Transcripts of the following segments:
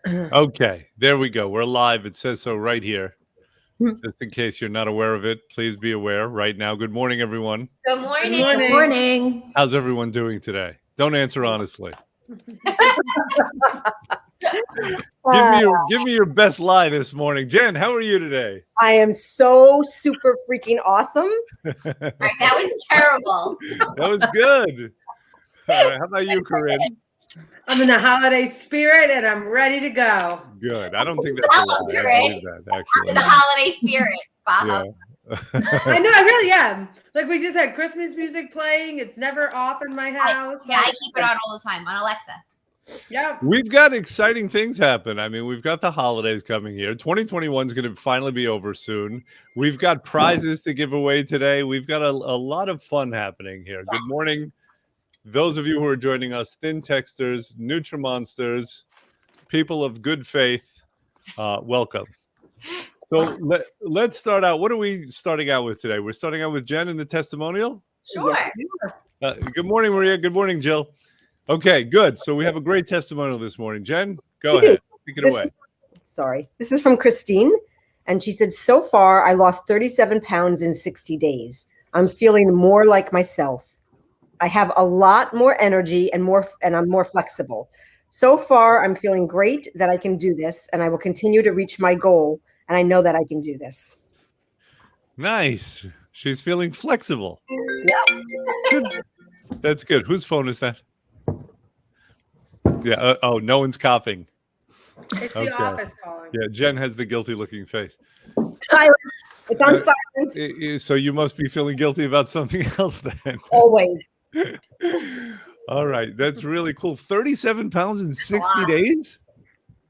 Okay, there we go. We're live. It says so right here. Just in case you're not aware of it, please be aware right now. Good morning, everyone. Good Good morning. morning. Morning. How's everyone doing today? Don't answer honestly. Give me your best lie this morning. Jen, how are you today? I am so super freaking awesome. That All right, that was terrible. was good. All right, how about you, Corinne? I'm in the holiday spirit and I'm ready to go. Good. I don't think that's a lie. I believe that The actually. holiday spirit, Bob. Yeah. I know, I really am. Like we just had Christmas music playing. It's never off in my house. I keep it on all the time on Alexa. Yep. We've got exciting things happen. I mean, we've got the holidays coming here. 2021 is going to finally be over soon. We've got prizes to give away today. We've got a lot of fun happening here. Good morning, those of you who are joining us, Thin Texters, Nutrimonsters, people of good faith. Welcome. So let's start out. What are we starting out with today? We're starting out with Jen in the testimonial. Sure. Yes, Good morning, Maria. Good morning, Jill. Okay, good. So we have a great testimonial this morning. Jen, go We do. ahead. Take it This away. This is from Christine. And she said, so far, I lost 37 pounds in 60 days. I'm feeling more like myself. I have a lot more energy and I'm more flexible. So far, I'm feeling great that I can do this, and I will continue to reach my goal. And I know that I can do this. Nice. She's feeling flexible. Yeah. Good. That's good. Whose phone is that? Yeah. Oh, no one's copying. It's the Okay. office calling. Yeah, Jen has the guilty-looking face. Silent. It's on silent. So you must be feeling guilty about something else then. Always. All right. That's really cool. 37 pounds in 60 Wow. days?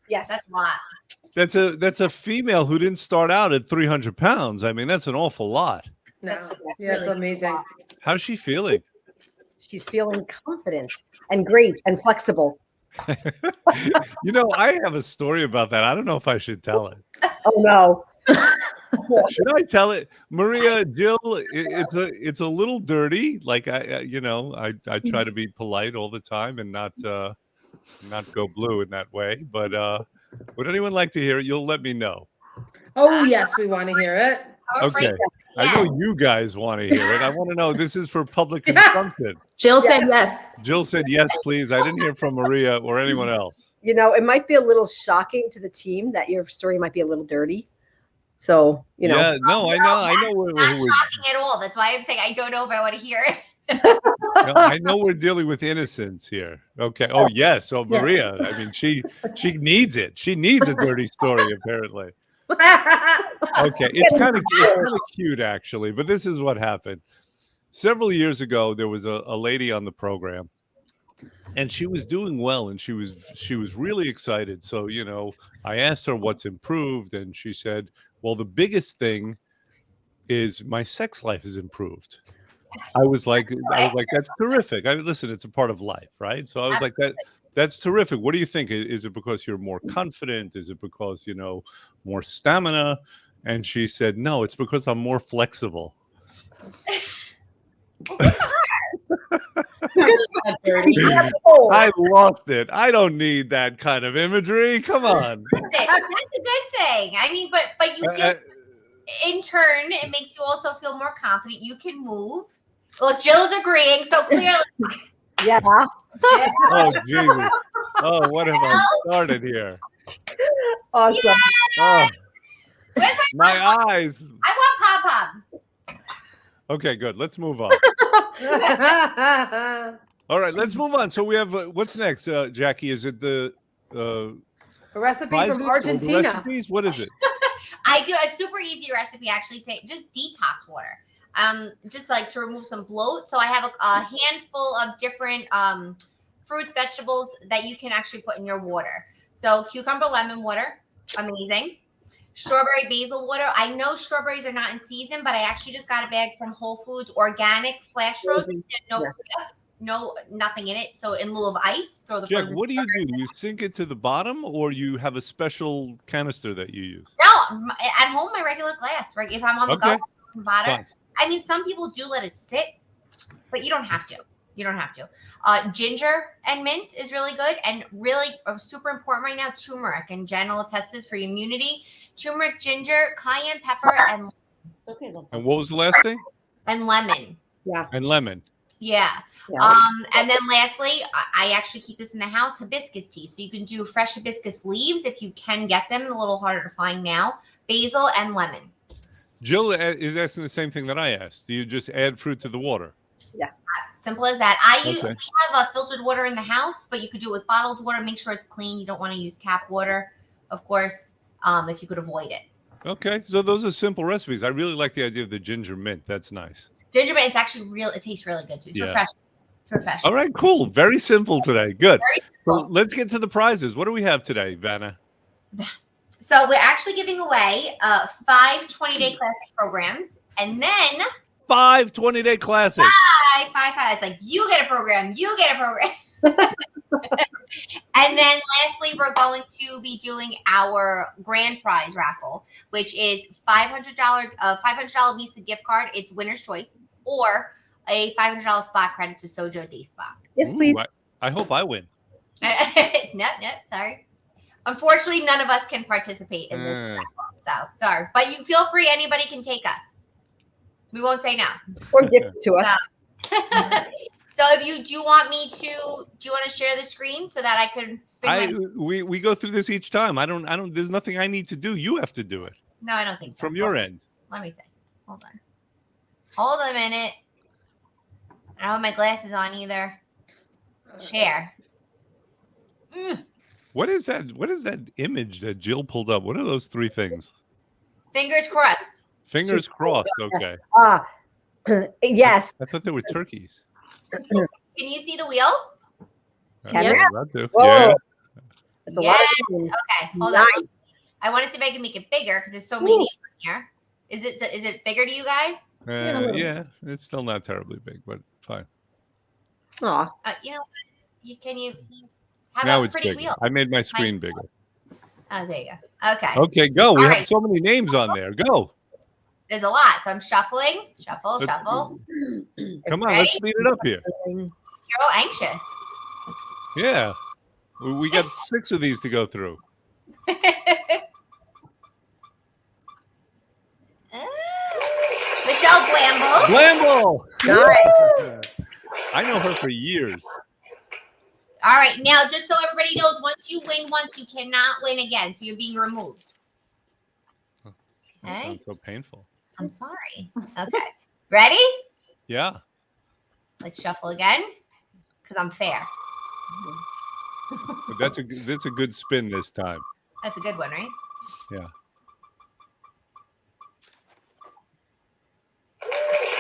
Yes. That's a lot. That's a female who didn't start out at 300 pounds. I mean, that's an awful lot. No. That's Yeah, it's really amazing. cool. How's she feeling? She's feeling confident and great and flexible. You know, I have a story about that. I don't know if I should tell it. Oh, no. Should I tell it, Maria, Jill? It's a little dirty. Like I try to be polite all the time and not go blue in that way. But would anyone like to hear it? You'll let me know. Oh, yes, we want to hear it. I'm afraid Okay. of it. I know you guys want to hear it. I want to know. This is for public consumption. Jill said yes. Jill said yes, please. I didn't hear from Maria or anyone else. You know, it might be a little shocking to the team that your story might be a little dirty. So, you know. Yeah, no, I know. Not We're shocking at all. That's why I'm saying I don't know if I want to hear it. no, I know we're dealing with innocence here. Okay. Oh yes. So Maria, I mean, she needs it. She needs a dirty story, apparently. Okay, it's kind of cute actually, but this is what happened. Several years ago, there was a lady on the program, and she was doing well, and she was really excited. So I asked her what's improved, and she said, "Well, the biggest thing is my sex life has improved." I was like, that's terrific. Listen, it's a part of life, right? So I was like, that's terrific. What do you think? Is it because you're more confident? Is it because, more stamina? And she said, no, it's because I'm more flexible. I lost it. I don't need that kind of imagery. Come on. That's a good thing. I mean, but you feel, in turn, it makes you also feel more confident. You can move. Look, Jill's agreeing, so clearly. Yeah. Jill, Oh, Jesus. Oh, what have I started here? Awesome. Oh, where's my eyes. I want pom-pom. Okay, good. Let's move on. All right, let's move on. So we have what's next, Jackie? Is it the A recipe prizes from or the Argentina. recipes? What is it? I do a super easy recipe, actually. Just detox water. Just like to remove some bloat. So I have a handful of different fruits, vegetables that you can actually put in your water. So cucumber lemon water, amazing. Strawberry basil water. I know strawberries are not in season, but I actually just got a bag from Whole Foods, organic, flash frozen. No, nothing in it. So in lieu of ice, throw the Jack, frozen. what do you do? You sink it to the bottom, or you have a special canister that you use? No, at home, my regular glass. Right, if I'm on the go, water. Fine. I mean, some people do let it sit, but you don't have to. You don't have to. Ginger and mint is really good, and really super important right now. Turmeric, and Jen will attest this for your immunity. Turmeric, ginger, cayenne pepper, and And what was the last thing? lemon. And lemon. Yeah. Yeah. And then lastly, I actually keep this in the house, hibiscus tea. So you can do fresh hibiscus leaves if you can get them. A little harder to find now. Basil and lemon. Jill is asking the same thing that I asked. Do you just add fruit to the water? Simple as that. We Okay. have filtered water in the house, but you could do it with bottled water. Make sure it's clean. You don't want to use tap water, of course, if you could avoid it. Okay, so those are simple recipes. I really like the idea of the ginger mint. That's nice. Ginger mint, it's actually real. It tastes really good too. It's refreshing. It's refreshing. All right, cool. Very simple today. Good. Very So simple. let's get to the prizes. What do we have today, Vanna? So we're actually giving away 5 20-day classic programs, and then 5 20-day classics. five. It's like you get a program, you get a program. And then lastly, we're going to be doing our grand prize raffle, which is $500 Visa gift card. It's winner's choice, or a $500 spa credit to Sojo Day Spa. Yes, Ooh, please. I hope I win. No, sorry. Unfortunately, none of us can participate in this raffle. So sorry, but you feel free. Anybody can take us. We won't say no. Or gift it to us. So if you do want me to, do you want to share the screen so that I could spin We go through this each time. I don't. There's nothing I need to do. You have to do it No, I don't think so. from your end. Let me see. Hold on. Hold on a minute. I don't have my glasses on either. Share. What is that? What is that image that Jill pulled up? What are those 3 things? Fingers crossed. Fingers crossed. Okay. Yes. I thought they were turkeys. Can you see the wheel? Can Yeah, I? that too. Whoa. Yeah. That's a lot of Yeah. things. Okay, hold Nice. on. I wanted to make it bigger because there's so many names in here. Is it bigger to you guys? Yeah, it's still not terribly big, but fine. Aw. You know, can you have Now a it's pretty bigger. wheel? I made my screen bigger. Oh, there you go. Okay. Okay, go. We All have right. so many names on there. Go. There's a lot, so I'm shuffling. Shuffle. Let's- Shuffle. Come on, Ready? let's speed it up here. You're all anxious. Yeah. We got 6 of these to go through. Michelle Blamble. Blamble! Nice. I know her for years. All right, now just so everybody knows, once you win once, you cannot win again, so you're being removed. That Okay. sounds so painful. I'm sorry. Okay. Ready? Yeah. Let's shuffle again, because I'm fair. But that's a good spin this time. That's a good one, right? Yeah.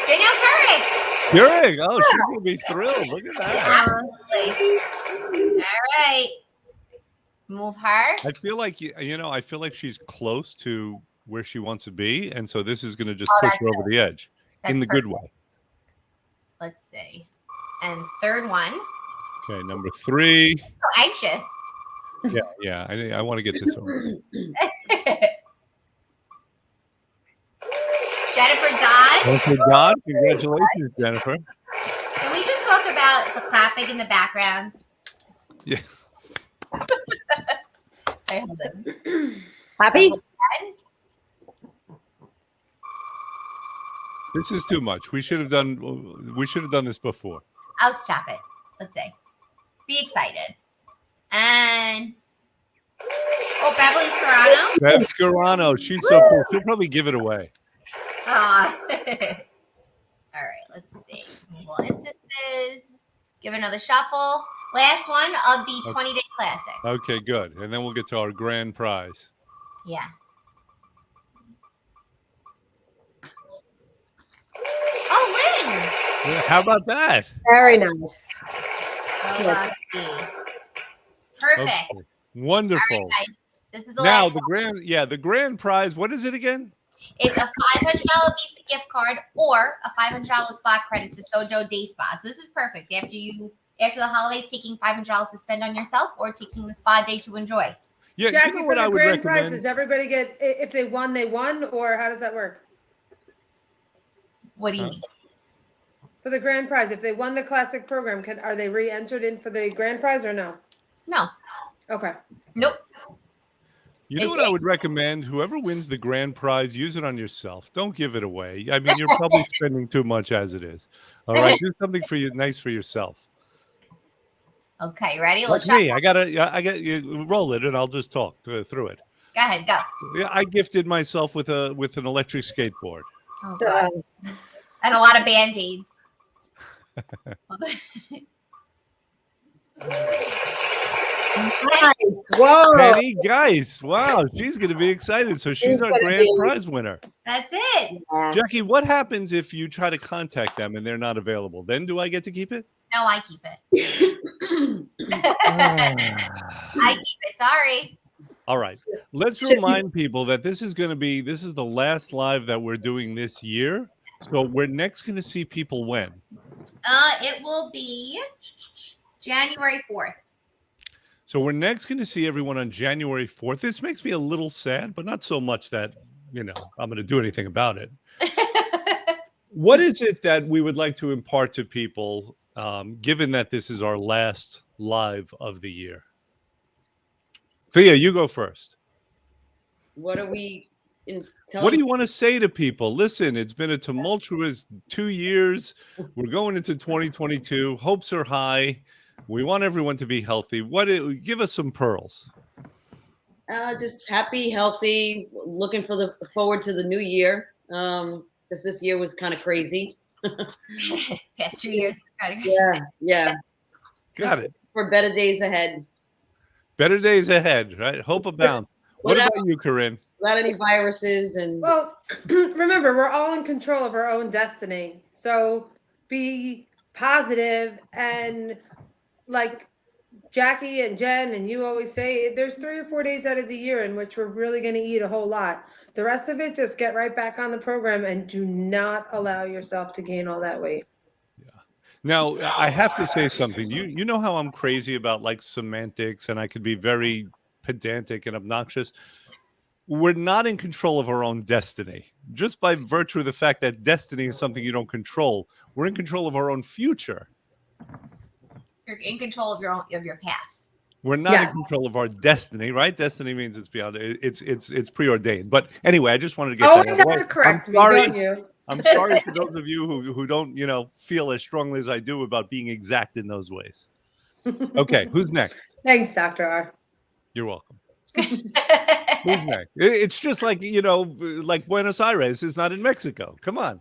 Danielle Curry. Keurig. Oh, she's gonna be thrilled. Look at that. Absolutely. All right. Move her. I feel like I feel like she's close to where she wants to be, and so this is gonna just Oh, push that's her over the edge in the That's good way. Let's see. And third one. Okay, number 3. So anxious. Yeah. I want to get this over. Jennifer Dodd. Okay, God, congratulations, Jennifer. Can we just talk about the clapping in the background? Yeah. I hold them. Happy? This is too much. We should have done this before. I'll stop it. Let's see. Be excited. And Beverly Scarano. Bev Scarano, she's so cool. She'll probably give it away. All right, let's see. Well, instances. Give another shuffle. Last one of the 20-day classic. Okay, good. And then we'll get to our grand prize. Yeah. Oh, Lynn. Yeah, how about that? Very nice. Oh, lucky. Perfect. Okay. Wonderful. All right, guys. This is the Now last the one. the grand prize. What is it again? It's a $500 Visa gift card or a $500 spa credit to Sojo Day Spa. So this is perfect after the holidays, taking $500 to spend on yourself or taking the spa day to enjoy. Yeah, Jackie, you know for what the I would grand prize, recommend. does everybody get, if they won, or how does that work? What do you Huh? mean? for the grand prize? If they won the classic program, are they re-entered in for the grand prize or no? No. Okay. Nope. You know what I would recommend? Whoever wins the grand prize, use it on yourself. Don't give it away. I mean, you're probably spending too much as it is. All right, do something for you, nice for yourself. Okay, ready? Like Let's me, I got you roll it, and I'll just talk through it. Go ahead, go. Yeah, I gifted myself with an electric skateboard. Oh, God. And a lot of Band-Aids. Nice. Whoa. Penny Geis. Wow, she's going to be excited. So she's our grand prize winner. That's it. Yeah. Jackie, what happens if you try to contact them and they're not available? Then do I get to keep it? No, I keep it. I keep it. Sorry. All right. Let's remind people that this is the last live that we're doing this year. So we're next going to see people when? It will be January 4th. So we're next going to see everyone on January 4th. This makes me a little sad, but not so much that, I'm going to do anything about it. What is it that we would like to impart to people, given that this is our last live of the year? Thea, you go first. What are we What do you want to say to people? Listen, it's been a tumultuous 2 years. We're going into 2022. Hopes are high. We want everyone to be healthy. Give us some pearls. Just happy, healthy, looking forward to the new year. Because this year was kind of crazy. Past 2 years. Yeah. Got it. For better days ahead. Better days ahead, right? Hope abounds. What about you, Corinne? Without any viruses and. Well, remember, we're all in control of our own destiny. So be positive, and like Jackie and Jen and you always say, there's 3 or 4 days out of the year in which we're really going to eat a whole lot. The rest of it, just get right back on the program and do not allow yourself to gain all that weight. Now, I have to say something. You know how I'm crazy about like semantics, and I could be very pedantic and obnoxious. We're not in control of our own destiny. Just by virtue of the fact that destiny is something you don't control, we're in control of our own future. You're in control of your path. We're not in control of our destiny, right? Destiny means it's beyond. It's preordained. But anyway, I just wanted to get Always that have away. to correct me, don't you? I'm sorry for those of you who don't, feel as strongly as I do about being exact in those ways. Okay, who's next? Thanks, Dr. R. You're welcome. Who's next? It's just like, like Buenos Aires is not in Mexico. Come on.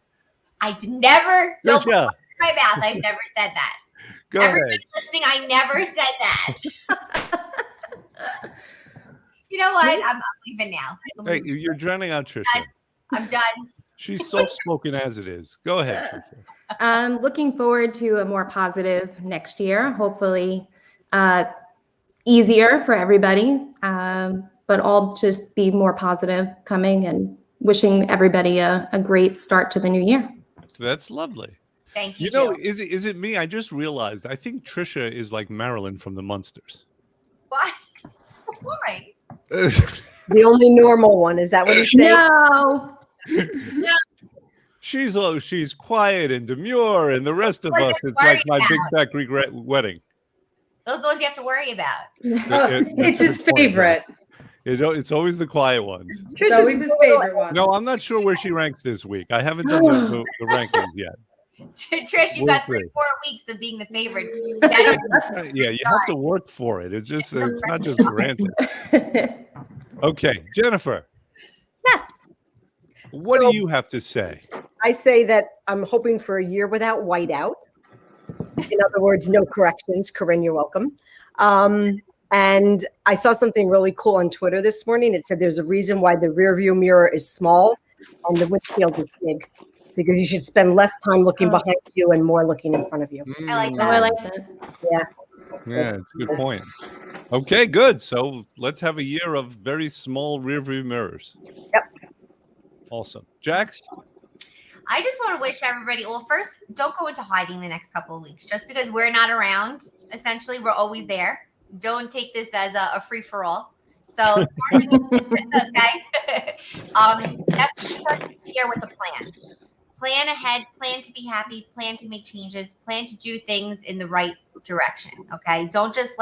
I never. Don't put Job. my mouth. I've never said that. Go Everybody ahead. listening, I never said that. You know what? I'm leaving now. Hey, you're drowning out Trisha. I'm done. She's soft-spoken as it is. Go ahead, Trisha. I'm looking forward to a more positive next year. Hopefully, easier for everybody, but all just be more positive coming, and wishing everybody a great start to the new year. That's lovely. Thank you. Is it me? I just realized. I think Trisha is like Marilyn from the Munsters. Why? Why? The only normal one. Is that what he's saying? No. She's quiet and demure, and the rest of What us, are you it's like my worried big about? fat Greek wedding. Those are the ones you have to worry about. It's his favorite. It's always the quiet ones. It's always his favorite one. No, I'm not sure where she ranks this week. I haven't done the rankings yet. Trish, you got We'll 3-4 see. weeks of being the favorite. Yeah, you have to work for it. It's not just granted. Okay, Jennifer, Yes. what So- do you have to say? I say that I'm hoping for a year without whiteout. In other words, no corrections. Corinne, you're welcome. And I saw something really cool on Twitter this morning. It said there's a reason why the rear view mirror is small and the windshield is big, because you should spend less time looking behind you and more looking in front of you. I like Oh, I like that. Yeah, it's a good point. Okay, good. So let's have a year of very small rear view mirrors. Yep. Awesome. Jax? I just want to wish everybody, well, first, don't go into hiding the next couple of weeks. Just because we're not around, essentially, we're always there. Don't take this as a free-for-all. So, okay? Definitely start the year with a plan. plan ahead, plan to be happy, plan to make changes, plan to do things in the right direction. Okay. Don't just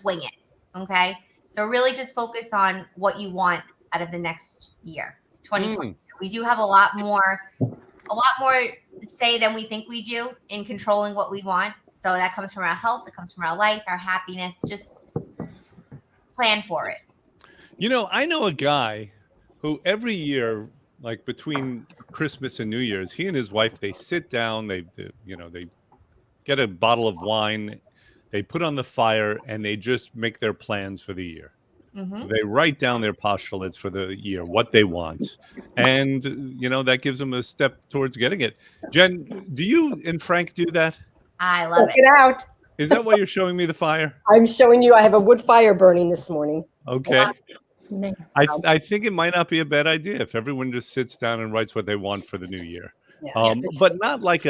wing it. Okay. So really just focus on what you want out of the next year, 2022. We do have a lot more say than we think we do in controlling what we want. So that comes from our health, it comes from our life, our happiness. Just plan for it. You know, I know a guy who every year, like between Christmas and New Year's, he and his wife, they sit down, they get a bottle of wine, they put on the fire, and they just make their plans for the year. Mm-hmm. They write down their postulates for the year, what they want. And, that gives them a step towards getting it. Jen, do you and Frank do that? I love Check it. it out. Is that why you're showing me the fire? I'm showing you. I have a wood fire burning this morning. Okay. Nice. I think it might not be a bad idea if everyone just sits down and writes what they want for the new year. Yeah. But not like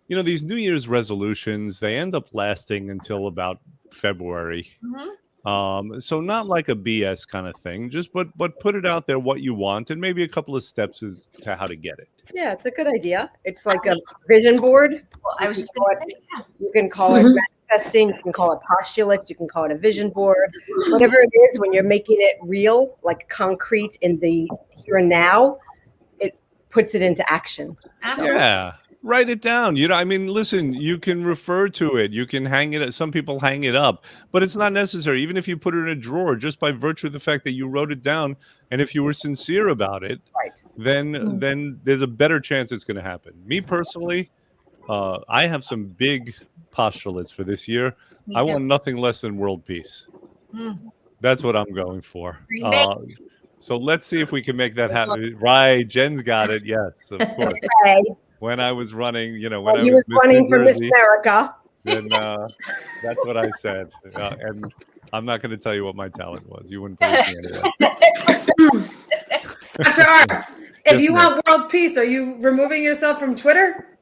these New Year's resolutions, they end up lasting until about February. Mm-hmm. So not like a BS kind of thing, just but put it out there what you want and maybe a couple of steps as to how to get it. Yeah, it's a good idea. It's like a vision board. Well, I was just going to say, yeah. You can call it manifesting. You can call it postulates. You can call it a vision board. Whatever it is, when you're making it real, like concrete in the here and now, it puts it into action. Absolutely. Yeah. Write it down. Listen, you can refer to it. You can hang it. Some people hang it up, but it's not necessary. Even if you put it in a drawer, just by virtue of the fact that you wrote it down, and if you were sincere about it, Right. then there's a better chance it's going to happen. Me personally, I have some big postulates for this year. Me I too. want nothing less than world peace. Mm. That's what I'm going for. Dream big. So let's see if we can make that happen. Right. Jen's got it. Yes, of course. Okay. When I was running, when Well, I he was was running for Miss Jersey, America. then that's what I said. And I'm not going to tell you what my talent was. You wouldn't believe me anyway. Dr. Art, if Yes, you ma'am. want world peace, are you removing yourself from Twitter?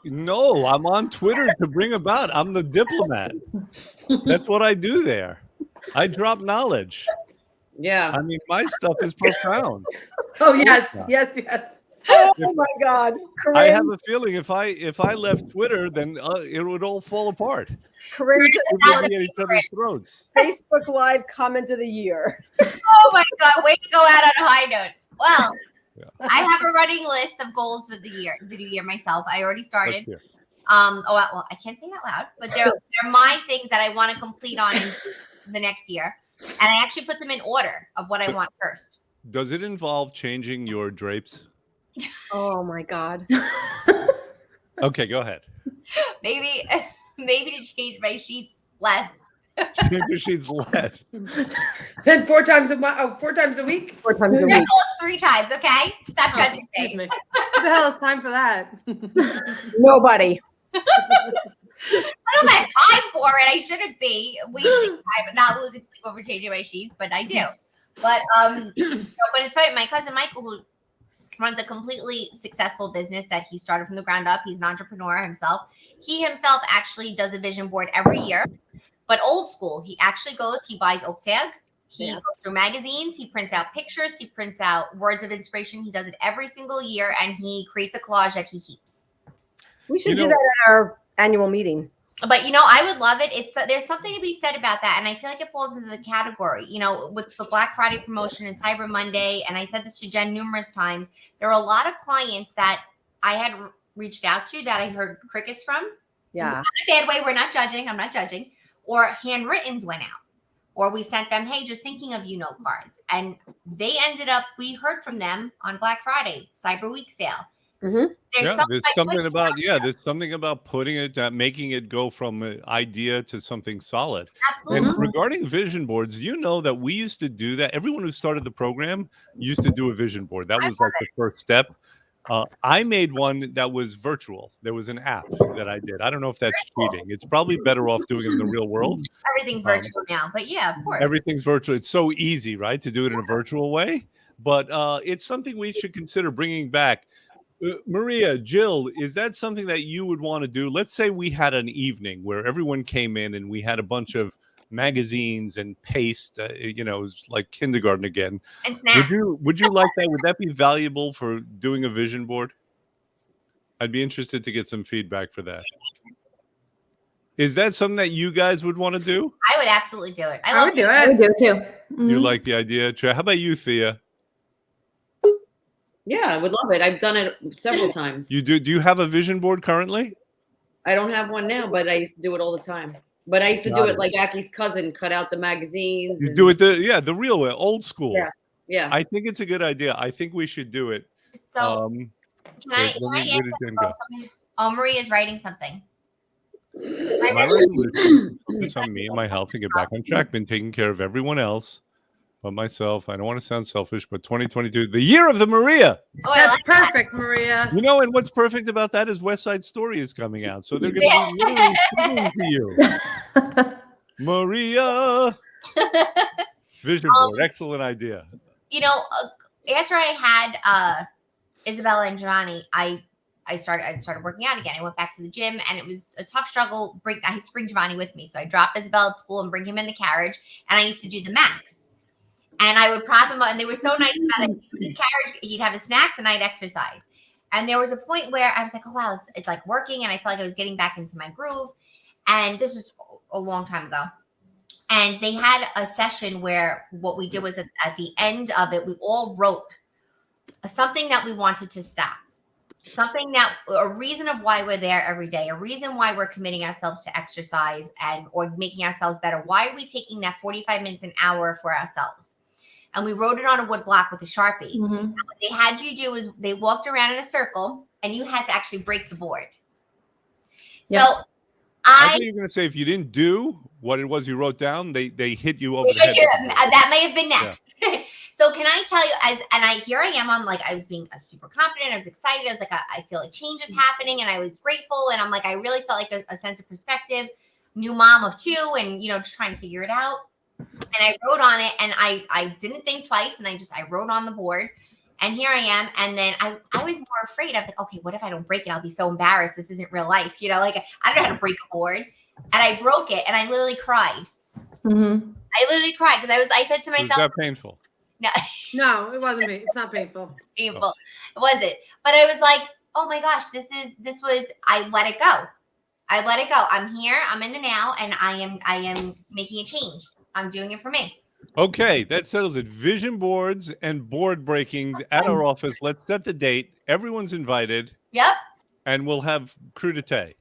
No, I'm on Twitter to bring about. I'm the diplomat. That's what I do there. I drop knowledge. Yeah. My stuff is profound. Oh, yes, yes, yes. Oh my God. I Corinne, have a feeling if I left Twitter, then it would all fall apart. Corinne, We'd be at each other's throats. Facebook Live comment of the year. Oh my God! Way to go out on a high note. Well, Yeah. I have a running list of goals for the new year myself. I already started. Let's hear. Well, I can't say it out loud, but they're my things that I want to complete on in the next year, and I actually put them in order of what I want first. Does it involve changing your drapes? Oh my God. Okay, go ahead. Maybe to change my sheets less. Change your sheets less. Then 4 times a week? 4 times a That's week. 3 times, okay? Stop Oh, judging excuse me. me. Who the hell is time for that? Nobody. I don't have time for it. I shouldn't be wasting time, not losing sleep over changing my sheets, but I do. But but it's funny. My cousin Michael, who runs a completely successful business that he started from the ground up. He's an entrepreneur himself. He himself actually does a vision board every year, but old school. He actually goes. He buys oak tag. He goes through magazines. He prints out pictures. He prints out words of inspiration. He does it every single year, and he creates a collage that he keeps. We should do that at our annual meeting. But I would love it. There's something to be said about that, and I feel like it falls into the category. With the Black Friday promotion and Cyber Monday, and I said this to Jen numerous times. There are a lot of clients that I had reached out to that I heard crickets from. Yeah. Not in a bad way. We're not judging. I'm not judging. Or handwrittens went out, or we sent them, hey, just thinking of you note cards, and they ended up. We heard from them on Black Friday, Cyber Week sale. Mm-hmm. There's something about putting it, making it go from an idea to something solid. Absolutely. And regarding vision boards, that we used to do that. Everyone who started the program used to do a vision board. That was like the first step. I made one that was virtual. There was an app that I did. I don't know if that's cheating. It's probably better off doing it in the real world. Everything's virtual now, but yeah, of course. Everything's virtual. It's so easy, right, to do it in a virtual way. But it's something we should consider bringing back. Maria, Jill, is that something that you would want to do? Let's say we had an evening where everyone came in and we had a bunch of magazines and paste. You know, it was like kindergarten again. And snacks. Would you like that? Would that be valuable for doing a vision board? I'd be interested to get some feedback for that. Is that something that you guys would want to do? I would absolutely do it. I would do I it. would do it too. You Mhm. like the idea? How about you, Thea? Yeah, I would love it. I've done it several times. You do? Do you have a vision board currently? I don't have one now, but I used to do it all the time. But I used to Got do it. it like Jackie's cousin, cut out the magazines. You and- do it the real way, old school. Yeah. Yeah. I think it's a good idea. I think we should do it. So Um, can I where did answer? Jen go? Oh, Marie is writing something. My resolution is focus on me and my health and get back on track. Been taking care of everyone else but myself. I don't want to sound selfish, but 2022, the year of the Maria. Oh, I That's like that. perfect, Maria. You know, and what's perfect about that is West Side Story is coming out, so they're going to be literally singing to you, Maria. Vision board, excellent idea. You know, after I had Isabella and Giovanni, I started working out again. I went back to the gym, and it was a tough struggle. I used to bring Giovanni with me, so I dropped Isabella at school and bring him in the carriage, and I used to do the max. And I would prop him up, and they were so nice about it. In his carriage, he'd have his snacks, and I'd exercise. And there was a point where I was like, oh, wow, it's like working, and I felt like I was getting back into my groove. And this was a long time ago. And they had a session where what we did was at the end of it, we all wrote something that we wanted to stop. Something that a reason of why we're there every day, a reason why we're committing ourselves to exercise or making ourselves better. Why are we taking that 45 minutes an hour for ourselves? And we wrote it on a wood block with a Sharpie. Mhm. And what they had you do is they walked around in a circle and you had to actually break the board. So Yep. I thought you were going to say if you didn't do what it was you wrote down, they hit you over the head. that may have been next. So can I tell you, here I am on like, I was being super confident. I was excited. I was like, I feel like change is happening. And I was grateful. And I'm like, I really felt like a sense of perspective, new mom of 2 and, just trying to figure it out. And I wrote on it and I didn't think twice. And I wrote on the board and here I am. And then I was more afraid. I was like, okay, what if I don't break it? I'll be so embarrassed. This isn't real life. Like I don't know how to break a board. And I broke it and I literally cried. Mhm. I literally cried because I said to Was myself, that painful? No, it wasn't me. It's not painful. painful. It wasn't. But I was like, oh my gosh, I let it go. I let it go. I'm here. I'm in the now, and I am making a change. I'm doing it for me. Okay, that settles it. Vision boards and board breakings at our office. Let's set the date. Everyone's invited, Yep. and we'll have crudité.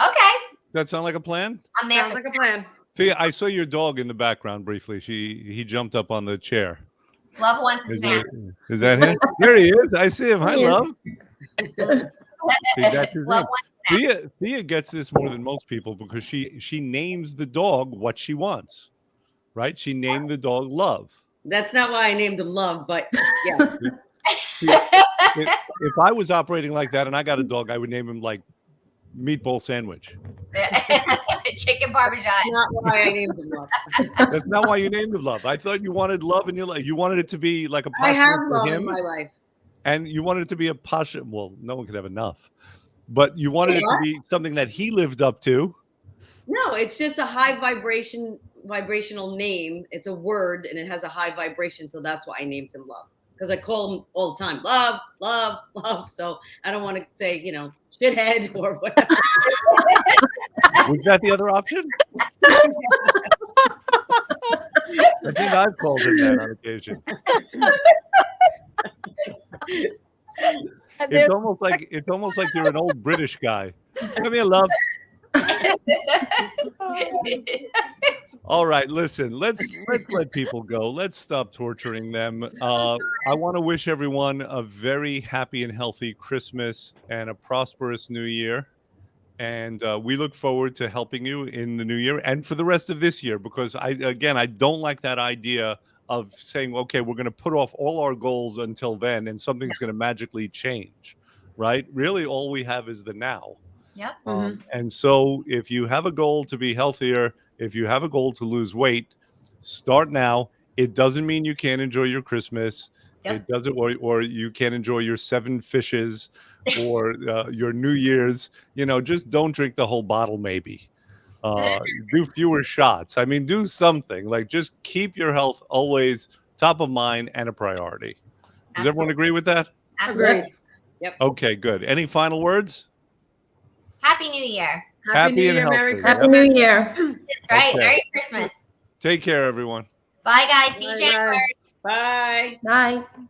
Okay. That sound like a plan? I'm there. Sounds like a plan. Thea, I saw your dog in the background briefly. He jumped up on the chair. Love wants a Is snack. that him? There he is. I see him. Hi, He is. love. See, that's his Love name. wants a snack. Thea gets this more than most people because she names the dog what she wants, right? She named the dog Love. That's not why I named him Love, but yeah. See, if I was operating like that and I got a dog, I would name him like Meatball Sandwich. Chicken parmesan. Not why I named him Love. That's not why you named him Love. I thought you wanted love in your life. You wanted it to be like a I passion have for love in him, my life. and you wanted it to be a passion. Well, no one could have enough, but you wanted it to be something that he lived up to. No, it's just a high vibrational name. It's a word and it has a high vibration. So that's why I named him Love. Because I call him all the time, love, love, love. So I don't want to say, shithead or whatever. Was that the other option? I think I've called him that on occasion. It's almost like you're an old British guy. Come here, love. All right, listen, let's let people go. Let's stop torturing them. I want to wish everyone a very happy and healthy Christmas and a prosperous new year. And we look forward to helping you in the new year and for the rest of this year, because I don't like that idea of saying, okay, we're going to put off all our goals until then and something's going to magically change, right? Really, all we have is the now. Yep. And so if you have a goal to be healthier, if you have a goal to lose weight, start now. It doesn't mean you can't enjoy your Christmas. Yep. It doesn't, or you can't enjoy your 7 fishes or your New Year's. Just don't drink the whole bottle, maybe. Do fewer shots. I mean, do something. Like, just keep your health always top of mind and a priority. Does everyone agree with that? Absolutely. Agreed. Okay, good. Any final words? Happy New Year. Happy New Happy and Year, Merry healthy. Happy Christmas. New Year. That's right. Okay. Merry Christmas. Take care, everyone. Bye, guys. See you Bye, January. bye. Bye. Bye.